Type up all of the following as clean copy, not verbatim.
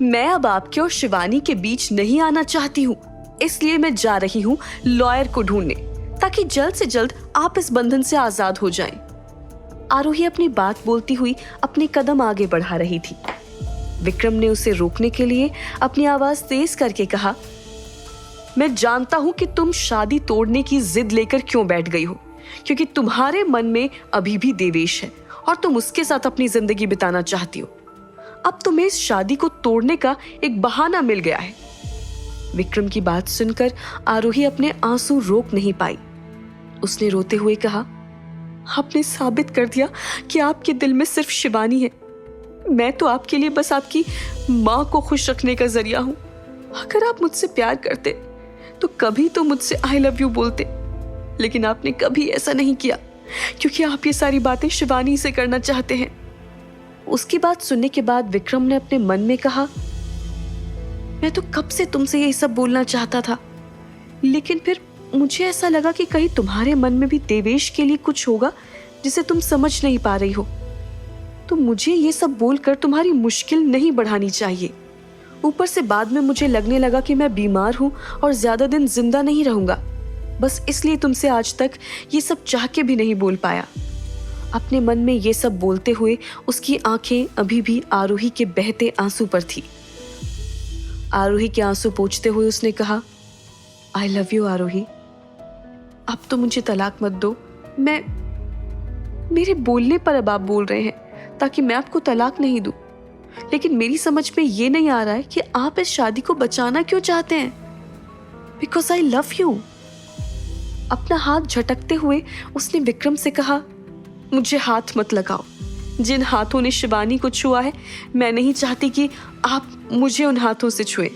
मैं अब आपके और शिवानी के बीच नहीं आना चाहती हूँ, इसलिए मैं जा रही हूँ लॉयर को ढूंढने, ताकि जल्द से जल्द आप इस बंधन से आजाद हो जाएं। आरोही अपनी बात बोलती हुई अपने कदम आगे बढ़ा रही थी। विक्रम ने उसे रोकने के लिए अपनी आवाज तेज करके कहा, मैं जानता हूं कि तुम शादी तोड़ने की जिद लेकर क्यों बैठ गई हो, क्योंकि तुम्हारे मन में अभी भी देवेश है और तुम उसके साथ अपनी जिंदगी बिताना चाहती हो। अब तुम्हें इस शादी को तोड़ने का एक बहाना मिल गया है। विक्रम की बात सुनकर आरोही अपने आंसू रोक नहीं पाई। उसने रोते हुए कहा, आपने साबित कर दिया कि आपके दिल में सिर्फ शिवानी है। मैं तो आपके लिए बस आपकी माँ को खुश रखने का जरिया हूं। अगर आप मुझसे प्यार करते तो कभी तो मुझसे आई लव यू बोलते, लेकिन आपने कभी ऐसा नहीं किया, क्योंकि आप ये सारी बातें शिवानी से करना चाहते हैं। उसकी बात सुनने के बाद विक्रम ने अपने मन में कहा, मैं तो कब से तुमसे ये सब बोलना चाहता था, लेकिन फिर मुझे ऐसा लगा कि कहीं तुम्हारे मन में भी देवेश के लिए कुछ होगा जिसे तुम समझ नहीं पा रही हो। तो मुझे ये सब बोलकर तुम्हारी मुश्किल नहीं बढ़ानी चाहिए। ऊपर से बाद में मुझे लगने लगा कि मैं बीमार हूं और ज्यादा दिन जिंदा नहीं रहूंगा, बस इसलिए तुमसे आज तक ये सब चाह के भी नहीं बोल पाया। अपने मन में ये सब बोलते हुए उसकी आंखें अभी भी आरोही के बहते आंसू पर थी। आरोही के आंसू पोंछते हुए उसने कहा, आई लव यू आरोही, अब तो मुझे तलाक मत दो। मेरे बोलने पर अब आप बोल रहे हैं ताकि मैं आपको तलाक नहीं दूं, लेकिन मेरी समझ में ये नहीं आ रहा है कि आप इस शादी को बचाना क्यों चाहते हैं। Because I love you. अपना हाथ झटकते हुए उसने विक्रम से कहा, मुझे हाथ मत लगाओ। जिन हाथों ने शिवानी को छुआ है, मैं नहीं चाहती कि आप मुझे उन हाथों से छुए।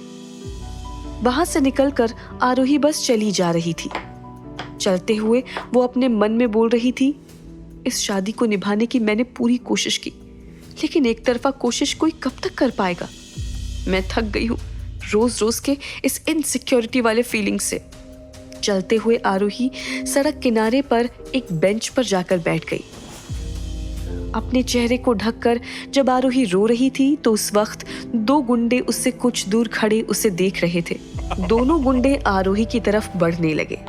वहां से निकलकर आरोही बस चली जा रही थी। चलते हुए वो अपने मन में बोल रही थी, इस शादी को निभाने की मैंने पूरी कोशिश की, लेकिन एक तरफा कोशिश कोई कब तक कर पाएगा। मैं थक गई हूँ रोज रोज के इस इनसिक्योरिटी वाले फीलिंग से। चलते हुए आरोही सड़क किनारे पर एक बेंच पर जाकर बैठ गई। अपने चेहरे को ढककर जब आरोही रो रही थी तो उस वक्त दो गुंडे उससे कुछ दूर खड़े उसे देख रहे थे। दोनों गुंडे आरोही की तरफ बढ़ने लगे।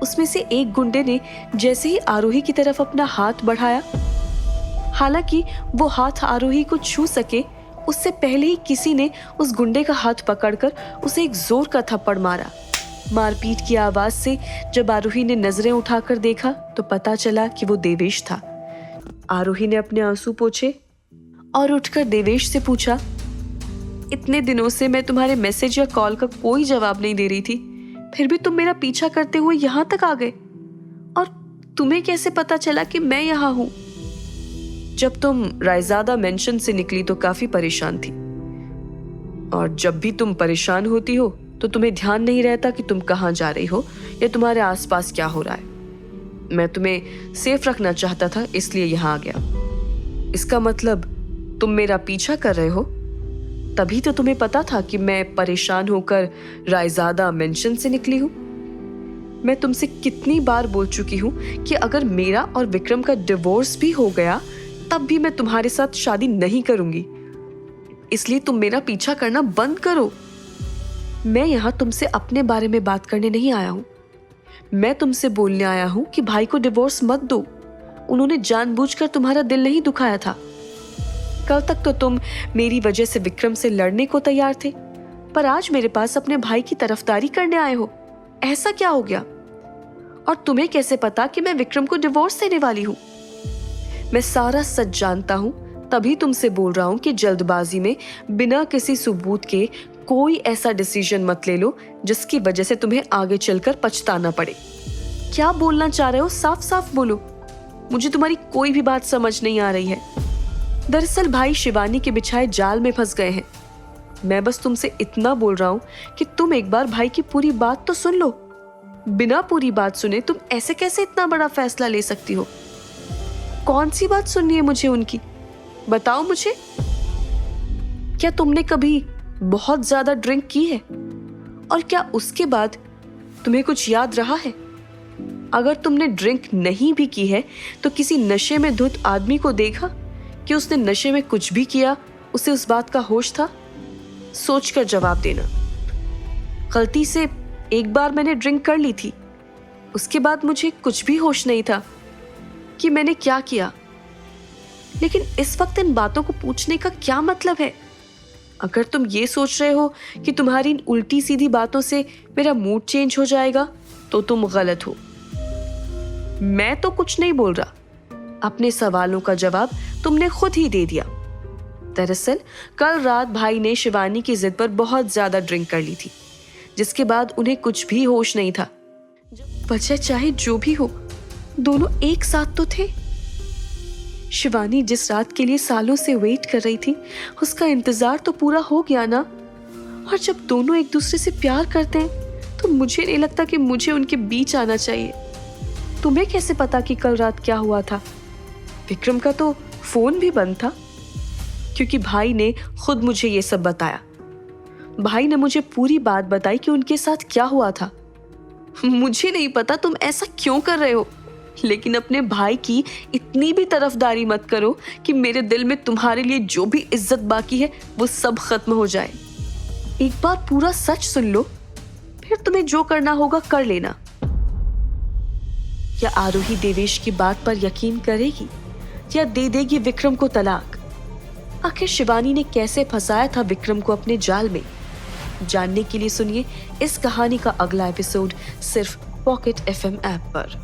उसमें से एक गुंडे ने जैसे ही आरोही की तरफ अपना हाथ बढ़ाया, हालांकि वो हाथ आरोही को छू सके उससे पहले ही किसी ने उस गुंडे का हाथ पकड़कर उसे एक जोर का थप्पड़ मारा। मारपीट की आवाज से जब आरोही ने नजरें उठाकर देखा तो पता चला कि वो देवेश था। आरोही ने अपने आंसू पोंछे और उठकर देवेश से पूछा, इतने दिनों से मैं तुम्हारे मैसेज या कॉल का कोई जवाब नहीं दे रही थी, फिर भी तुम मेरा पीछा करते हुए यहाँ तक आ गए, और तुम्हें कैसे पता चला कि मैं यहाँ हूँ? जब तुम रायजादा मेंशन से निकली तो काफी परेशान थी, और जब भी तुम परेशान होती हो तो तुम्हें ध्यान नहीं रहता कि तुम कहाँ जा रही हो या तुम्हारे आसपास क्या हो रहा है। मैं तुम्हें सेफ रखना चाहता था, इसलिए यहाँ आ गया। इसका मतलब तुम मेरा पीछा कर रहे हो, तभी तो तुम्हें पता था कि मैं परेशान होकर रायजादा मेंशन से निकली हूँ। मैं तुमसे कितनी बार बोल चुकी हूँ कि अगर मेरा और विक्रम का डिवोर्स भी हो गया तब भी मैं तुम्हारे साथ शादी नहीं करूंगी, इसलिए तुम मेरा पीछा करना बंद करो। मैं यहाँ तुमसे अपने बारे में बात करने नहीं आया हूँ, मैं तुमसे बोलने आया हूँ कि भाई को डिवोर्स मत दो। उन्होंने जानबूझकर तुम्हारा दिल नहीं दुखाया था। कल तक तो तुम मेरी वजह से विक्रम से लड़ने को तैयार थे, पर आज मेरे पास अपने भाई की तरफदारी करने आए हो। ऐसा क्या हो गया? और तुम्हें कैसे पता कि मैं विक्रम को डिवोर्स देने वाली हूँ? मैं सारा सच जानता हूँ, तभी तुमसे बोल रहा हूँ कि जल्दबाजी में बिना किसी सबूत के कोई ऐसा डिसीजन मत ले लो जिसकी वजह से तुम्हें आगे चलकर पछताना पड़े। क्या बोलना चाह रहे हो? साफ साफ बोलो, मुझे तुम्हारी कोई भी बात समझ नहीं आ रही है। दरअसल भाई शिवानी के बिछाए जाल में फंस गए हैं। मैं बस तुमसे इतना बोल रहा हूँ कि तुम एक बार भाई की पूरी बात तो सुन लो। बिना पूरी बात सुने तुम ऐसे कैसे इतना बड़ा फैसला ले सकती हो? कौन सी बात सुननी है मुझे उनकी? बताओ मुझे। क्या तुमने कभी बहुत ज्यादा ड्रिंक की है? और क्या उसके बाद तुम्हें कुछ याद रहा है? अगर तुमने ड्रिंक नहीं भी की है तो किसी नशे में धुत आदमी को देखा कि उसने नशे में कुछ भी किया, उसे उस बात का होश था? सोचकर जवाब देना। गलती से एक बार मैंने ड्रिंक कर ली थी, उसके बाद मुझे कुछ भी होश नहीं था कि मैंने क्या किया। लेकिन इस वक्त इन बातों को पूछने का क्या मतलब है? अगर तुम ये सोच रहे हो कि तुम्हारी इन उल्टी सीधी बातों से मेरा मूड चेंज हो जाएगा तो तुम गलत हो। मैं तो कुछ नहीं बोल रहा, अपने सवालों का जवाब तुमने खुद ही दे दिया। दरअसल कल रात भाई ने शिवानी की जिद पर बहुत ज्यादा ड्रिंक कर ली थी, जिसके बाद उन्हें कुछ भी होश नहीं था। वजह चाहे जो भी हो, दोनों एक साथ तो थे। शिवानी जिस रात के लिए सालों से वेट कर रही थी, उसका इंतजार तो पूरा हो गया ना। और जब दोनों एक दूसरे से प्यार करते हैं तो मुझे नहीं लगता कि मुझे उनके बीच आना चाहिए। तुम्हें कैसे पता कि कल रात क्या हुआ था? विक्रम का तो फोन भी बंद था, क्योंकि भाई ने खुद मुझे ये सब बताया। भाई ने मुझे पूरी बात बताई कि उनके साथ क्या हुआ था। मुझे नहीं पता तुम ऐसा क्यों कर रहे हो, लेकिन अपने भाई की इतनी भी तरफदारी मत करो कि मेरे दिल में तुम्हारे लिए जो भी इज्जत बाकी है वो सब खत्म हो जाए। एक बार पूरा सच सुन लो, फिर तुम्हें जो करना होगा कर लेना। या आरोही देवेश की बात पर यकीन करेगी या दे देगी विक्रम को तलाक? आखिर शिवानी ने कैसे फंसाया था विक्रम को अपने जाल में? जानने के लिए सुनिए इस कहानी का अगला एपिसोड सिर्फ पॉकेट FM ऐप पर।